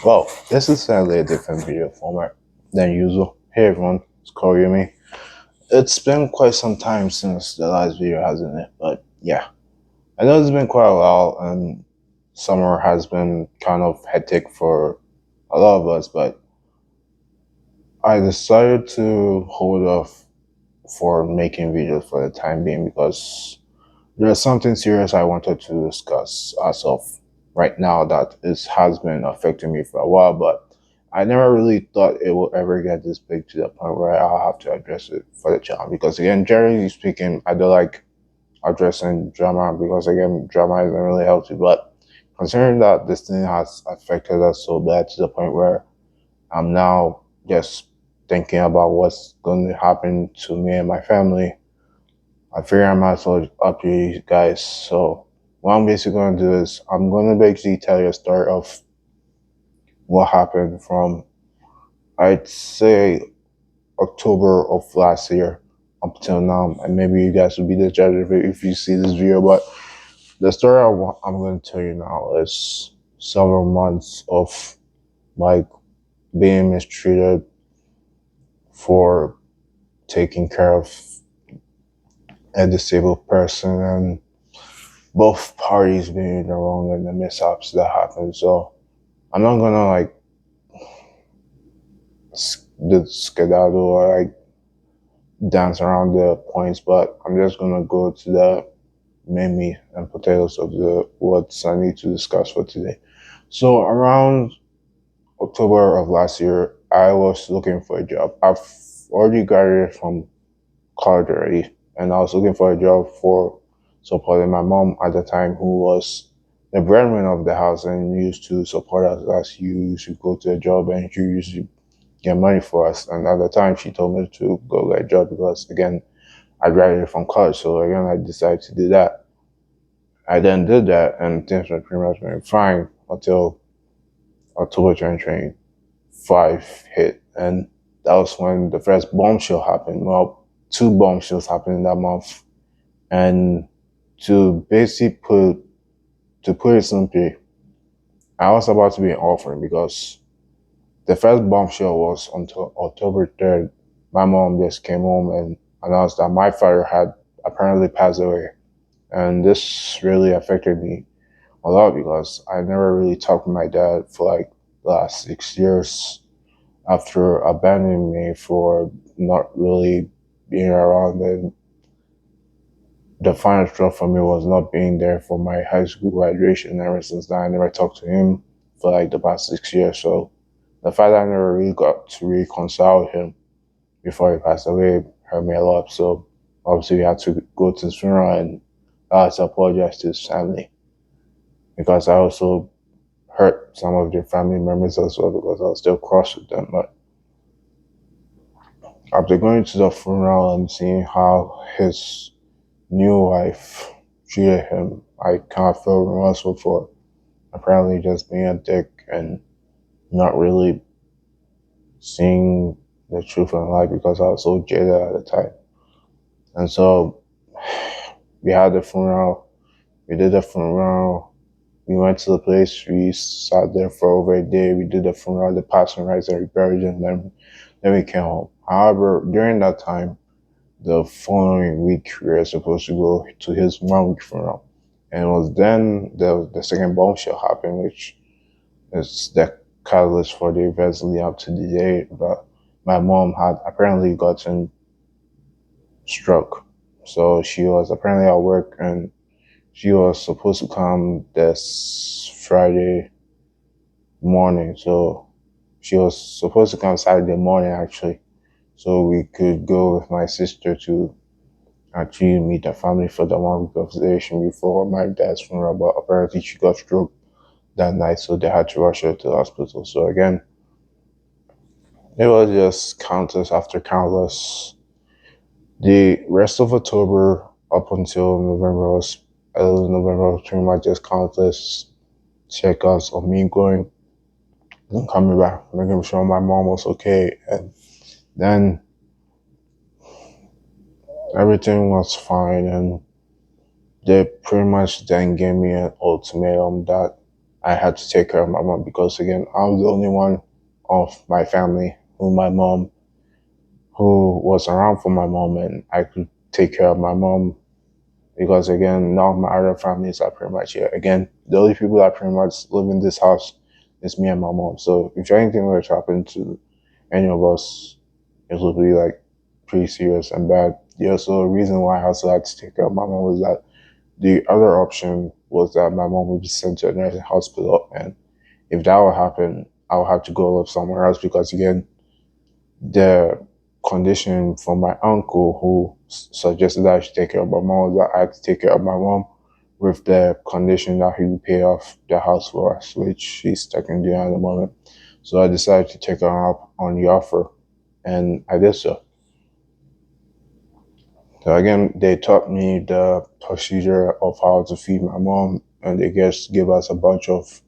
Well, this is slightly a different video format than usual. Hey everyone, it's Koryumi. It's been quite some time since the last video, hasn't it? But yeah, I know it's been quite a while and summer has been kind of hectic for a lot of us, but I decided to hold off for making videos for the time being because there's something serious I wanted to discuss as of right now that has been affecting me for a while, but I never really thought it will ever get this big to the point where I'll have to address it for the channel. Because again, generally speaking, I don't like addressing drama because again, drama isn't really healthy. But considering that this thing has affected us so bad to the point where I'm now just thinking about what's going to happen to me and my family, I figure I might as well update you guys. So what I'm basically going to do is I'm going to basically tell you a story of what happened from, I'd say, October of last year up till now. And maybe you guys will be the judge of it if you see this video. But the story I'm going to tell you now is several months of like being mistreated for taking care of a disabled person and both parties being in the wrong and the mishaps that happened. So I'm not gonna like skedaddle or like dance around the points, but I'm just gonna go to the main meat and potatoes of the what I need to discuss for today. So around October of last year, I was looking for a job. I've already graduated from college already, and I was looking for a job for supporting my mom at the time, who was the breadwinner of the house and used to support us as you used to go to a job and she used to get money for us. And at the time, she told me to go get a job because, again, I graduated from college. So, again, I decided to do that. I then did that, and things were pretty much going fine until October 2025 hit. And that was when the first bombshell happened. Well, two bombshells happened in that month. And to basically put it simply, I was about to be an orphan because the first bombshell was until October 3rd. My mom just came home and announced that my father had apparently passed away. And this really affected me a lot because I never really talked to my dad for like the last 6 years after abandoning me for not really being around. And the final straw for me was not being there for my high school graduation. Ever since then, I never talked to him for like the past 6 years. So the fact that I never really got to reconcile with him before he passed away hurt me a lot. So obviously we had to go to his funeral and I had to apologize to his family because I also hurt some of their family members as well because I was still cross with them. But after going to the funeral and seeing how his new wife treated him, I kind of feel remorseful for apparently just being a dick and not really seeing the truth in life because I was so jaded at the time. And so we had the funeral, we did the funeral, we went to the place, we sat there for over a day, we did the funeral, the passing rites, and we buried him, then we came home. However, during that time, the following week, we were supposed to go to his mom's funeral. And it was then the second bombshell happened, which is the catalyst for the events leading up to the day. But my mom had apparently gotten stroke. So she was apparently at work and she was supposed to come this Friday morning. So she was supposed to come Saturday morning actually. So we could go with my sister to actually meet the family for the 1 week of sedation before my dad's funeral. But apparently she got stroke that night, so they had to rush her to the hospital. So again, it was just countless after countless. The rest of October up until November was pretty much just countless checkouts of me going and coming back, making sure my mom was okay. And then everything was fine, and they pretty much then gave me an ultimatum that I had to take care of my mom because again, I was the only one of my family who was around for my mom, and I could take care of my mom because again, now my other families are pretty much here. Again, the only people that pretty much live in this house is me and my mom. So if anything were to happen to any of us, it would be like pretty serious and bad. Yeah, so the reason why I also had to take care of my mom was that the other option was that my mom would be sent to a nursing hospital, and if that would happen, I would have to go live somewhere else because again, the condition from my uncle who suggested that I should take care of my mom was that I had to take care of my mom with the condition that he would pay off the house for us, which she's stuck in doing at the moment. So I decided to take her up on the offer, and I did so. So again, they taught me the procedure of how to feed my mom, and they just give us a bunch of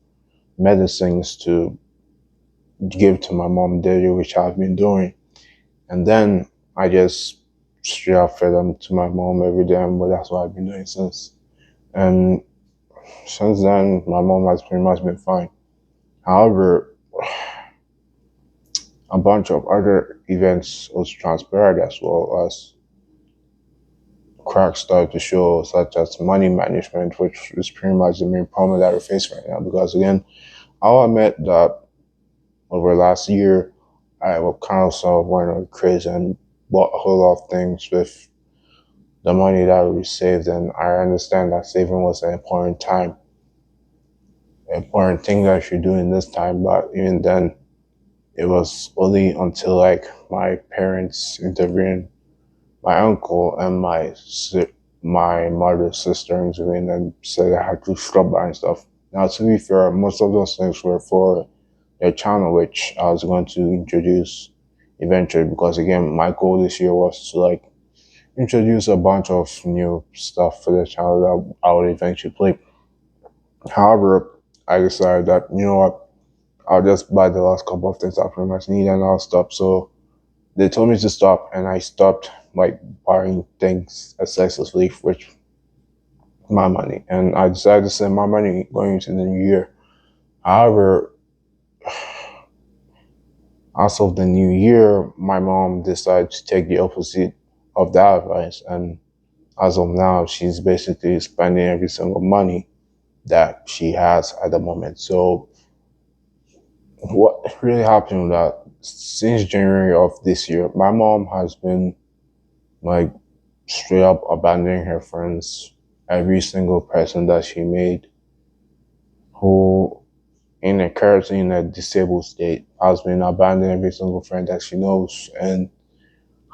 medicines to give to my mom daily, which I've been doing. And then I just straight up fed them to my mom every day, but that's what I've been doing since. And since then, my mom has pretty much been fine. However, a bunch of other events was transpired as well as cracks started to show, such as money management, which is pretty much the main problem that we face right now. Because again, I'll admit that over last year, I kind of saw went crazy and bought a whole lot of things with the money that we saved. And I understand that saving was an important thing that I should do in this time. But even then, it was only until like my parents intervened, my uncle and my mother's sister intervened and said I had to stop buying stuff. Now, to be fair, most of those things were for a channel which I was going to introduce eventually because again my goal this year was to like introduce a bunch of new stuff for the channel that I would eventually play. However, I decided that you know what, I'll just buy the last couple of things I pretty much need and I'll stop. So they told me to stop and I stopped like buying things excessively with my money and I decided to save my money going into the new year. However, as of the new year, my mom decided to take the opposite of that advice. And as of now, she's basically spending every single money that she has at the moment. So what really happened that since January of this year, my mom has been like straight up abandoning her friends, every single person that she made who currently in a disabled state has been abandoning every single friend that she knows and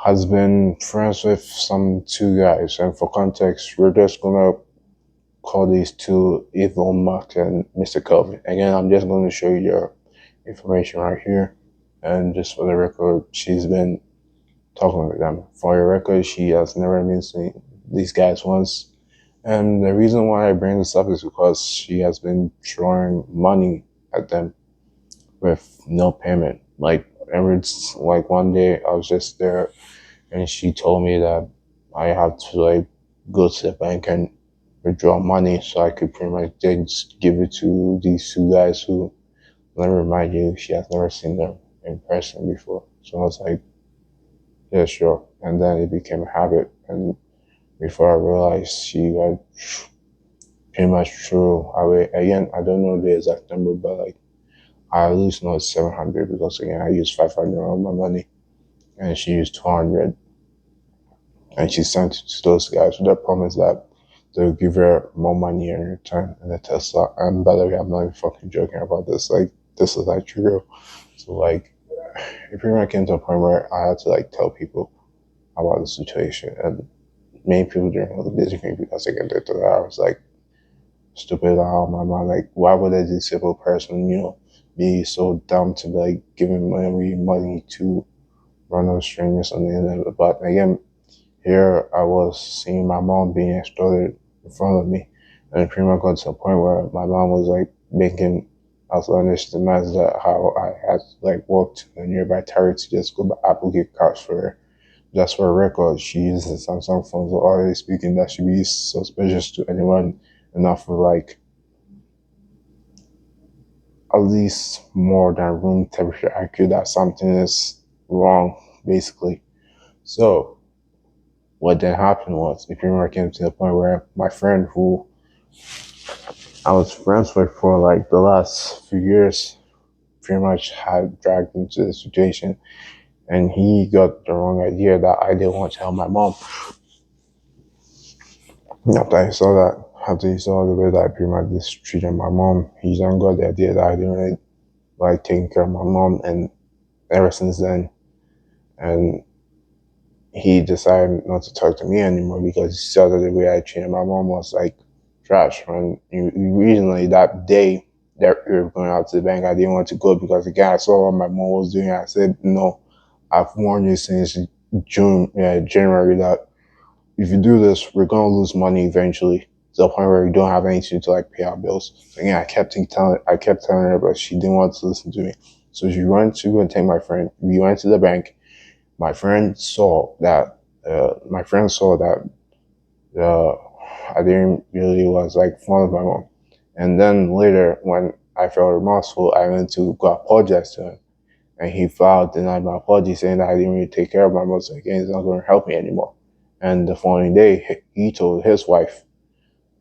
has been friends with some two guys. And for context, we're just gonna call these two Evil Mark and Mr. Kelvin. Again, I'm just gonna show you their information right here. And just for the record, she's been talking with them. For the record, she has never been seeing these guys once. And the reason why I bring this up is because she has been throwing money at them with no payment. Like every like one day I was just there and she told me that I have to like go to the bank and withdraw money so I could pretty much then give it to these two guys who, let me remind you, she has never seen them in person before. So I was like, yeah, sure. And then it became a habit. And before I realized she like pretty much threw away, again, I don't know the exact number, but like I at least know it's 700 because again, I used 500 of my money and she used 200 and she sent it to those guys with the promise that they'll give her more money in return in the Tesla. And by the way, I'm not even fucking joking about this. Like, this is actually real. So, like, it pretty much came to a point where I had to, like, tell people about the situation. And many people didn't really believe me because, again, they thought I was, like, stupid out of my mind. Like, why would a disabled person, be so dumb to, like, giving money to random strangers on the internet? But, again, here I was seeing my mom being extorted in front of me. And it pretty much got to a point where my mom was like making outlandish demands that how I had like walked to the nearby tower to just go buy Apple gift cards for her. Just for a record, she uses a Samsung phone, so already speaking, that should be suspicious to anyone enough for like at least more than room temperature IQ that something is wrong, basically. So what then happened was, if you remember, it came to the point where my friend, who I was friends with for like the last few years, pretty much had dragged into the situation, and he got the wrong idea that I didn't want to tell my mom. After he saw the way that I pretty much mistreated my mom, he then got the idea that I didn't really like taking care of my mom, and ever since then, and he decided not to talk to me anymore because he saw that the way I treated my mom was like trash. When recently that day that we were going out to the bank, I didn't want to go because again I saw what my mom was doing. I said, no, I've warned you since January that if you do this, we're gonna lose money eventually to the point where we don't have anything to like pay our bills. So again, I kept telling her, but she didn't want to listen to me. So she went to go and take my friend. We went to the bank. My friend saw that. My friend saw that uh, I didn't really was like fond of my mom. And then later, when I felt remorseful, I went to go apologize to him, and he filed denied my apology, saying that I didn't really take care of my mom, so again, he's not going to help me anymore. And the following day, he told his wife,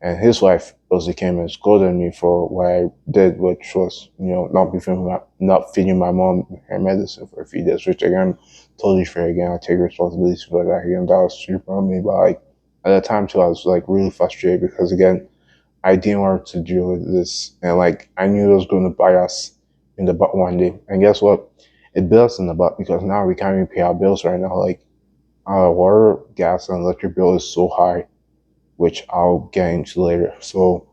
and his wife also came and scolded me for what I did, which was, not feeding my mom her medicine for a few days, which again, totally fair. Again, I take responsibility for that. Again, that was super on me. But like at the time too, I was like really frustrated because again, I didn't want to deal with this, and like I knew it was going to bite us in the butt one day. And guess what? It bit us in the butt because now we can't even pay our bills right now. Like our water, gas, and electric bill is so high, which I'll get into later. So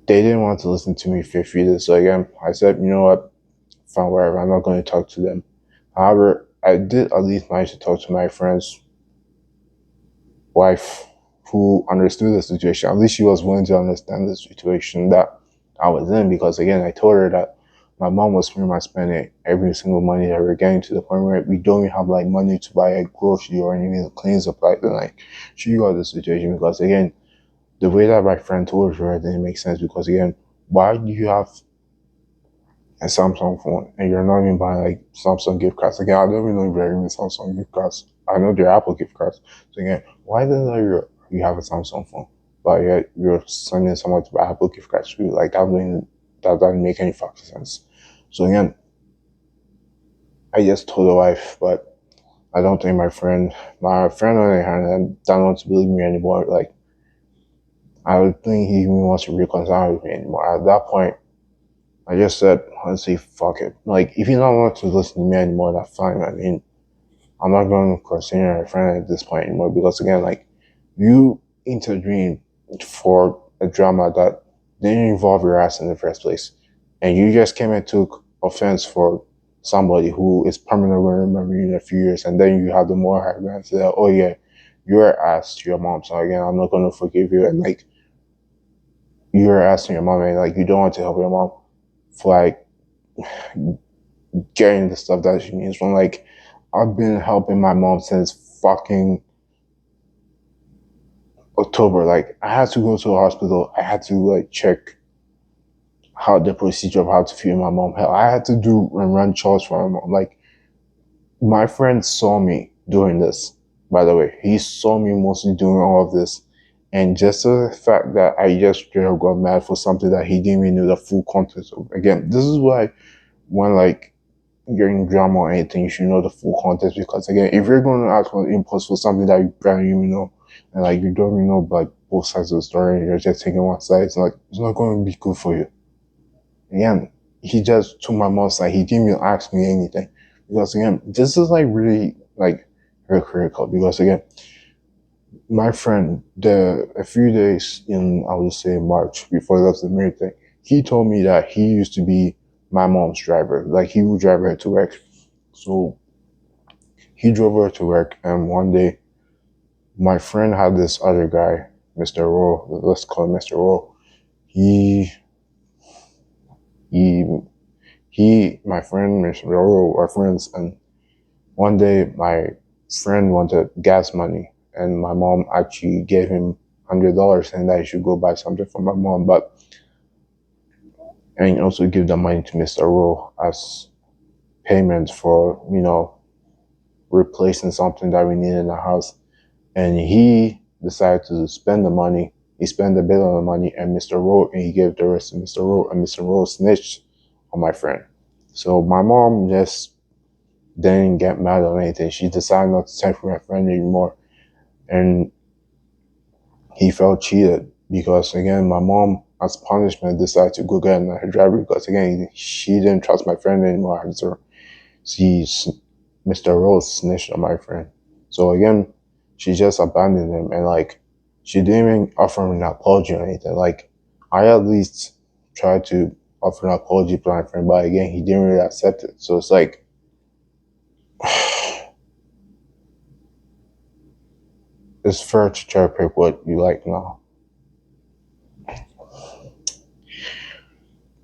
they didn't want to listen to me for 3 days. So again, I said, you know what, fine, whatever. I'm not going to talk to them. However, I did at least manage to talk to my friend's wife, who understood the situation. At least she was willing to understand the situation that I was in, because again, I told her that my mom was pretty much spending every single money that we're getting, to the point where we don't even have like money to buy a grocery or any cleaning supplies. And like she got the situation because again, the way that my friend told her didn't make sense, because again, why do you have a Samsung phone and you're not even buying like Samsung gift cards? Again, I don't even know if they're even Samsung gift cards. I know they're Apple gift cards. So again, why doesn't you have a Samsung phone, but yet you're sending someone to buy Apple gift cards to you? Like that doesn't make any fucking sense. So again, I just told the wife, but I don't think my friend on the other hand, doesn't want to believe me anymore. Like I would think he even wants to reconcile with me anymore. At that point, I just said, honestly, fuck it. Like, if you don't want to listen to me anymore, that's fine. I mean, I'm not going to consider a friend at this point anymore, because again, like, you intervened for a drama that didn't involve your ass in the first place. And you just came and took offense for somebody who is permanently going to remember you in a few years. And then you have the more high ground to that, oh yeah, you're ass to your mom. So again, I'm not going to forgive you. And like, you're asking your mom and like, you don't want to help your mom for like getting the stuff that she needs from. Like, I've been helping my mom since fucking October. Like, I had to go to a hospital. I had to like check how the procedure of how to feed my mom. Hell, I had to do and run chores for my mom. Like, my friend saw me doing this. By the way, he saw me mostly doing all of this, and just the fact that I just straight up got mad for something that he didn't even know the full context of. Again, this is why when like you're in drama or anything, you should know the full context, because again, if you're going to ask for impulse for something that you barely even know, and like you don't even know like both sides of the story, and you're just taking one side, it's not going to be good for you. Again, he just took my mom's side. He didn't even ask me anything, because again, this is like really like very critical, because again, my friend, a few days in, I would say March, before that's the main thing, he told me that he used to be my mom's driver. Like, he would drive her to work. So he drove her to work, and one day, my friend had this other guy, Mr. Rowe. Let's call him Mr. Rowe. He, he, my friend, Mr. Rowe, are friends, and one day my friend wanted gas money, and my mom actually gave him $100 saying that he should go buy something for my mom. But and also give the money to Mr. Rowe as payment for, replacing something that we need in the house. And he decided to spend the money. He spent a bit of the money, and Mr. Rowe, and he gave the rest to Mr. Rowe, and Mr. Rowe snitched on my friend. So my mom just didn't get mad or anything. She decided not to text my friend anymore, and he felt cheated because, again, my mom, as punishment, decided to go get another driver because, again, she didn't trust my friend anymore. So Mr. Rose snitched on my friend. So again, she just abandoned him, and like she didn't even offer him an apology or anything. Like I at least tried to offer an apology to my friend, but again, he didn't really accept it. So it's like it's fair to cherry pick what you like now.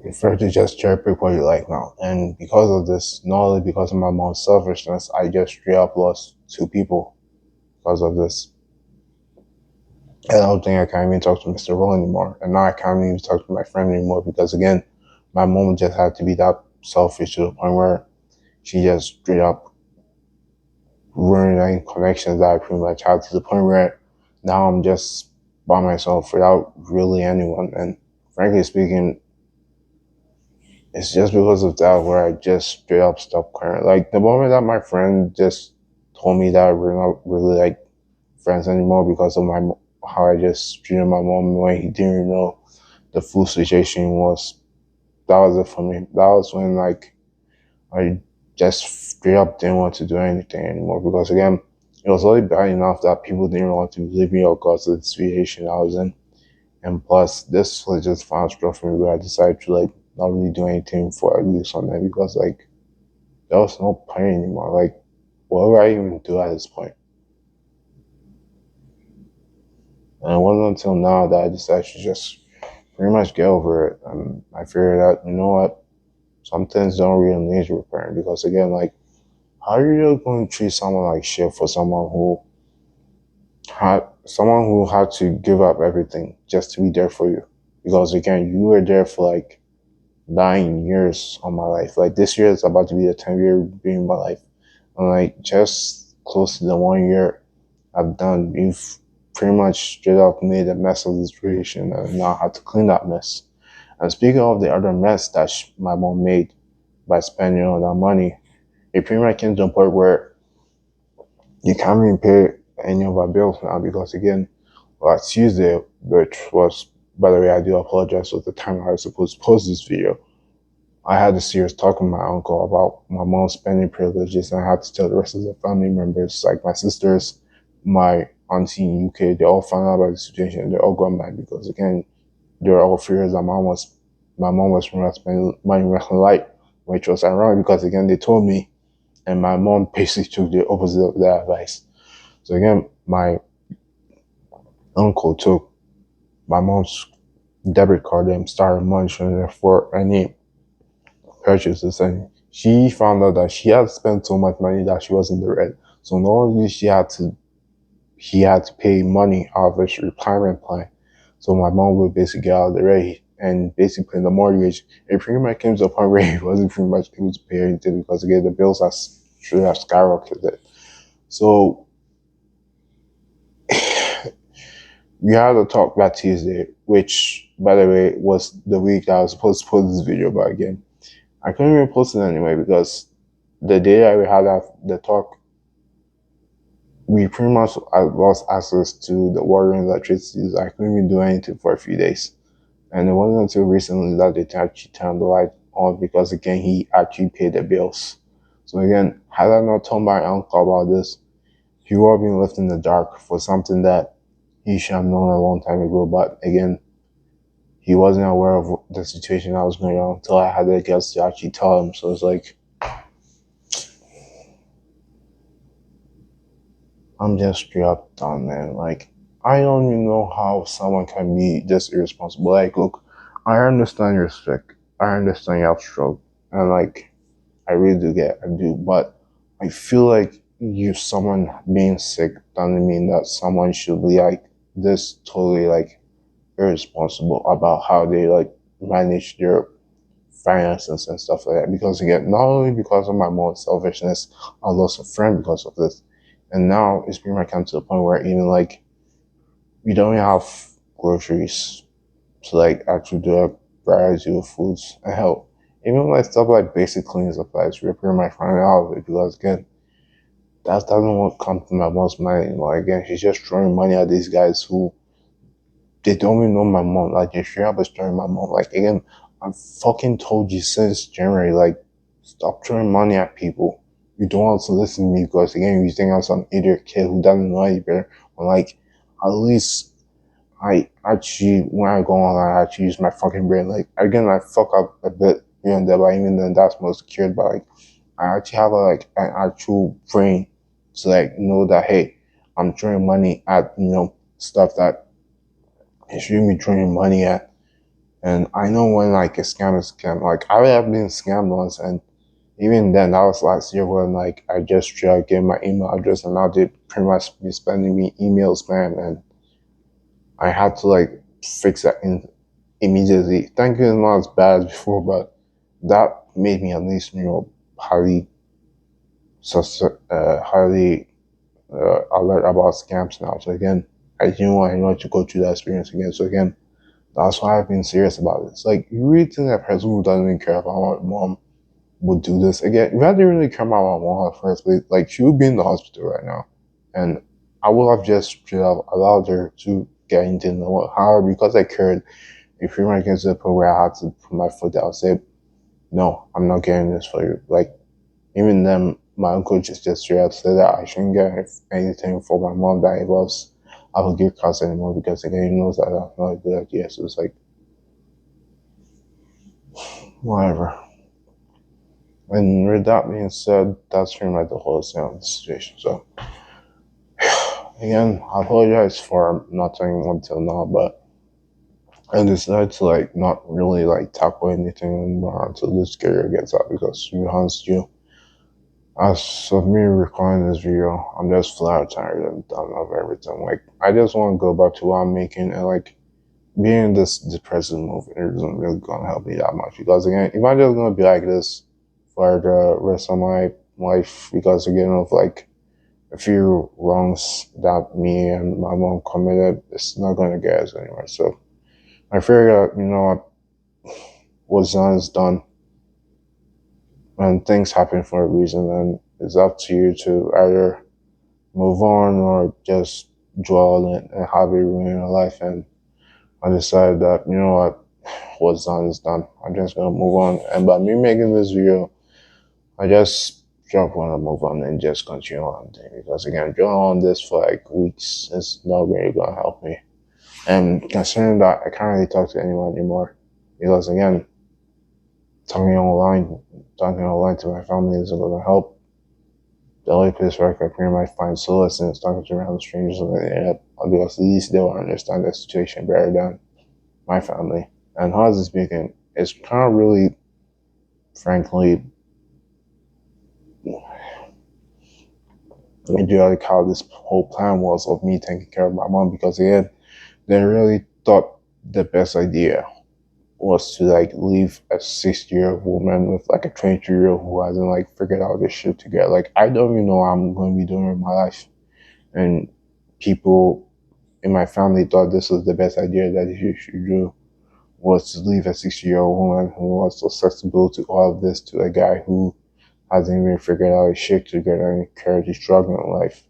It's fair to just cherry pick what you like now. And because of this, not only because of my mom's selfishness, I just straight up lost two people because of this. And I don't think I can't even talk to Mr. Rowe anymore. And now I can't even talk to my friend anymore because, again, my mom just had to be that selfish to the point where she just straight up ruined any connections that I pretty much had, to the point where now I'm just by myself without really anyone. And frankly speaking, it's just because of that where I just straight up stopped caring. Like the moment that my friend just told me that we're not really like friends anymore because of my how I just treated my mom when he didn't know the full situation was. That was it for me. That was when like I just straight up didn't want to do anything anymore because, again, it was already bad enough that people didn't want to leave me out because of the situation I was in. And plus, this was just final straw for me where I decided to like not really do anything for at least on that because like there was no point anymore. Like, what would I even do at this point? And it wasn't until now that I decided to just pretty much get over it. And I figured out, you know what? Some things don't really need repairing because, again, like, how are you going to treat someone like shit for someone who had to give up everything just to be there for you? Because, again, you were there for like 9 years of my life. Like this year is about to be the 10th year being my life. And like just close to the 1 year I've done, you've pretty much straight up made a mess of the situation and now I have to clean that mess. And speaking of the other mess that my mom made by spending all that money, it pretty much came to a point where you can't even pay any of our bills now because, again, last Tuesday, which was, by the way, I do apologize for the time I was supposed to post this video. I had a serious talk with my uncle about my mom's spending privileges, and I had to tell the rest of the family members, like my sisters, my auntie in UK, they all found out about the situation. They all got mad because, again, they were all furious that my mom was from spending money left and right, which was ironic because, again, they told me, and my mom basically took the opposite of their advice. So again, my uncle took my mom's debit card and started munching it for any purchases, and she found out that she had spent so much money that she was in the red. So not only he had to pay money out of his retirement plan. So my mom would basically get out of the red and basically the mortgage. It pretty much came to a point where he wasn't pretty much able to pay anything because, again, the bills should have skyrocketed. So we had a talk that Tuesday, which, by the way, was the week that I was supposed to post this video, but again, I couldn't even post it anyway because the day that we had the talk, we pretty much lost access to the water and electricity. So I couldn't even do anything for a few days. And it wasn't until recently that they actually turned the light on because, again, he actually paid the bills. So again, had I not told my uncle about this, he would have been left in the dark for something that he should have known a long time ago. But again, he wasn't aware of the situation that was going on until I had the guts to actually tell him. So it's like, I'm just straight up done, man. Like, I don't even know how someone can be this irresponsible. Like, look, I understand you're sick. I understand you have stroke. And, like, I really do I do. But I feel like someone being sick doesn't mean that someone should be, like, this totally, like, irresponsible about how they, like, manage their finances and stuff like that. Because again, not only because of my more selfishness, I lost a friend because of this. And now it's pretty much come to the point where even like we don't even have groceries to like actually do a variety of foods and help. Even like stuff like basic cleaning supplies, we're pretty much running out of it because again, that doesn't what come to my mom's mind anymore. Again, she's just throwing money at these guys who they don't even know my mom. Like they straight up is throwing my mom. Like again, I fucking told you since January, like stop throwing money at people. You don't want to listen to me because again you think I'm some idiot kid who doesn't know any better. But like at least I actually when I go online I actually use my fucking brain. Like again I fuck up a bit here and there, but even then that's most secured. But like I actually have a, like an actual brain to like know that hey, I'm throwing money at stuff that it shouldn't be throwing money at. And I know when like a scam is scam. Like I have been scammed once, and even then that was last year when like I just tried to get my email address, and now they pretty much be spending me email spam, and I had to like fix that immediately. Thank you, it's not as bad as before, but that made me at least highly highly alert about scams now. So again, I didn't want anyone to go through that experience again. So again, that's why I've been serious about it. It's like you really think that person who doesn't even care about my mom would do this again? If I didn't really care about my mom at first place, like she would be in the hospital right now, and I would have just straight up allowed her to get into the world. However, because I cared, if pretty much gets to the point where I had to put my foot down, say, no, I'm not getting this for you. Like even then, my uncle just straight up said that I shouldn't get anything for my mom that involves Apple gift cards anymore because again, he knows that that's not a good idea. So it's like, whatever. And with that being said, that's pretty much the whole situation. So again, I apologize for nothing until now, but I decided to like not really like tackle anything anymore until this career gets out because to be honest with you, as of me recording this video, I'm just flat tired and done of everything. Like I just want to go back to what I'm making and like being in this depressive mood isn't really gonna help me that much because again, if I'm just gonna be like this for the rest of my life because again of like a few wrongs that me and my mom committed, it's not gonna get us anywhere. So I figured out, what's done is done and things happen for a reason and it's up to you to either move on or just dwell in and have it ruin your life. And I decided that, what's done is done. I'm just gonna move on. And by me making this video, I just want to move on and just continue on thing because again, going on this for like weeks is not really gonna help me. And considering that I can't really talk to anyone anymore because again, talking online to my family isn't gonna help. The only place where I can pretty much find solace is talking to random strangers on the internet because at least they will understand the situation better than my family. And honestly speaking, it's kind of really, frankly, idiotic how this whole plan was of me taking care of my mom because again, they really thought the best idea was to like leave a 60-year-old woman with like a 23-year-old who hasn't like figured out this shit together. Like I don't even know what I'm going to be doing with my life, and people in my family thought this was the best idea that you should do was to leave a 60-year-old woman who was susceptible to all of this to a guy who hasn't even figured out his shit together and currently struggling in life.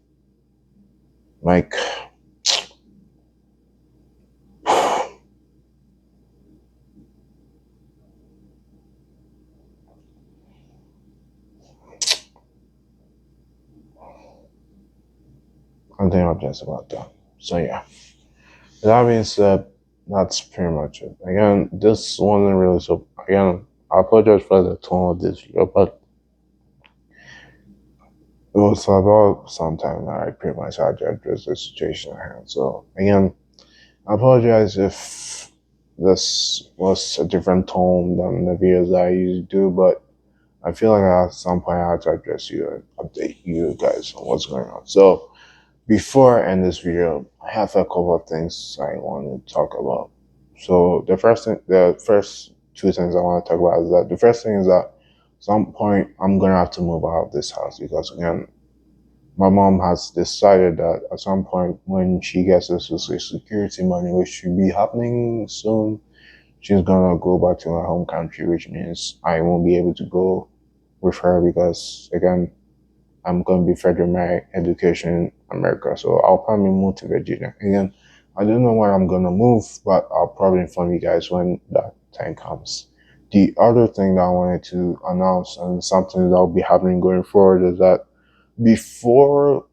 Like, I think I'm just about done. So yeah. That being said, that's pretty much it. Again, this wasn't really so. Again, I apologize for the tone of this video, but it was about some time that I pretty much had to address the situation at hand. So again, I apologize if this was a different tone than the videos that I usually do, but I feel like at some point I had to address you and update you guys on what's going on. So before I end this video, I have a couple of things I want to talk about. So the first two things I want to talk about is that the first thing is that at some point I'm gonna have to move out of this house because again, my mom has decided that at some point when she gets her social security money, which should be happening soon, she's gonna go back to her home country, which means I won't be able to go with her because again, I'm gonna be furthering my education in America. So I'll probably move to Virginia. Again, I don't know where I'm gonna move, but I'll probably inform you guys when that time comes. The other thing that I wanted to announce and something that will be happening going forward is that before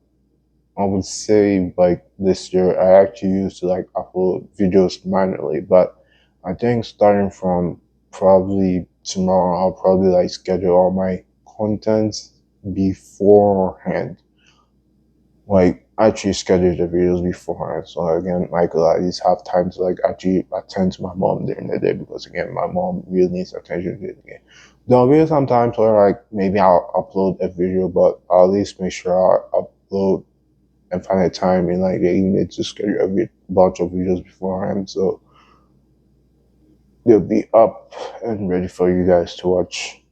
I would say like this year, I actually used to like upload videos manually, but I think starting from probably tomorrow, I'll probably like schedule all my content beforehand. Like actually schedule the videos beforehand. So again, like I at least have time to like actually attend to my mom during the day because again, my mom really needs attention during the day. There'll be some times where like maybe I'll upload a video, but I'll at least make sure I upload and find a time in like the evening to schedule a bunch of videos beforehand. So they'll be up and ready for you guys to watch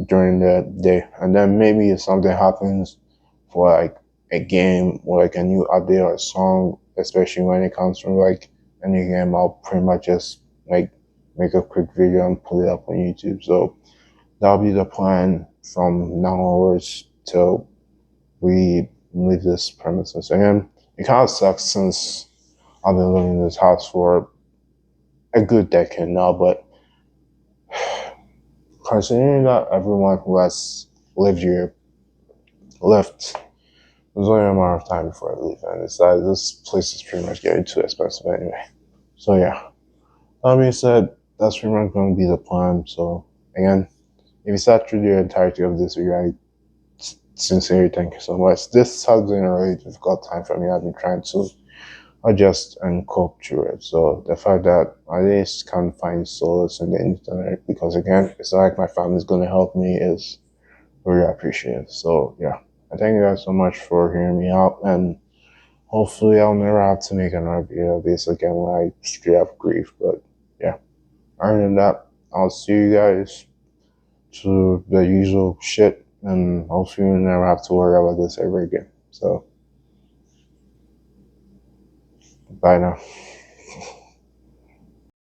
during the day. And then maybe if something happens for like a game or like a new update or a song, especially when it comes from like a new game, I'll pretty much just like make a quick video and put it up on YouTube. So that'll be the plan from now onwards till we leave this premises. Again, it kind of sucks since I've been living in this house for a good decade now, but considering that everyone who has lived here left, there's only a matter of time before I leave, and it's that this place is pretty much getting too expensive anyway. So yeah, that being said, that's pretty much going to be the plan. So again, if you sat through the entirety of this video, I sincerely thank you so much. This has been a really difficult time for me. I've been trying to adjust and cope through it. So the fact that I just can't find solace in the internet because again, it's not like my family's gonna help me is really appreciated. So yeah, I thank you guys so much for hearing me out and hopefully I'll never have to make another video of this again when I straight up grief. But yeah, other than that, I'll see you guys to the usual shit and hopefully you never have to worry about this ever again. So bye now.